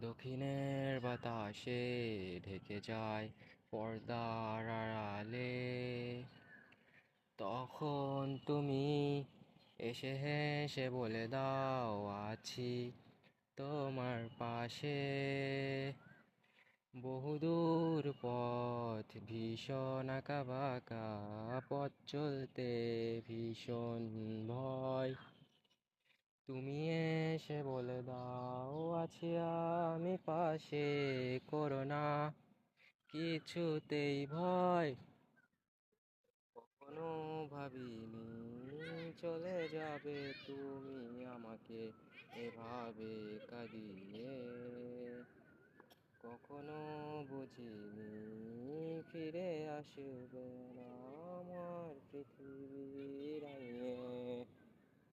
দক্ষিণের বাতাসে ঢেকে যায় পর্দার আড়ালে। তখন তুমি এসে হেসে বলে দাও, আছি তোমার পাশে। বহুদূর পথ, ভীষণ আঁকাবাঁকা পথ চলতে ভীষণ ভয়। তুমি এসে বলে দাও, আছি আমি পাশে, করো না কিছুতেই ভয়। কখনো ভাবিনি চলে যাবে তুমি আমাকে এভাবে কাঁদিয়ে। কখনো বুঝিনি ফিরে আসবে না আমার পৃথিবী রাঙিয়ে।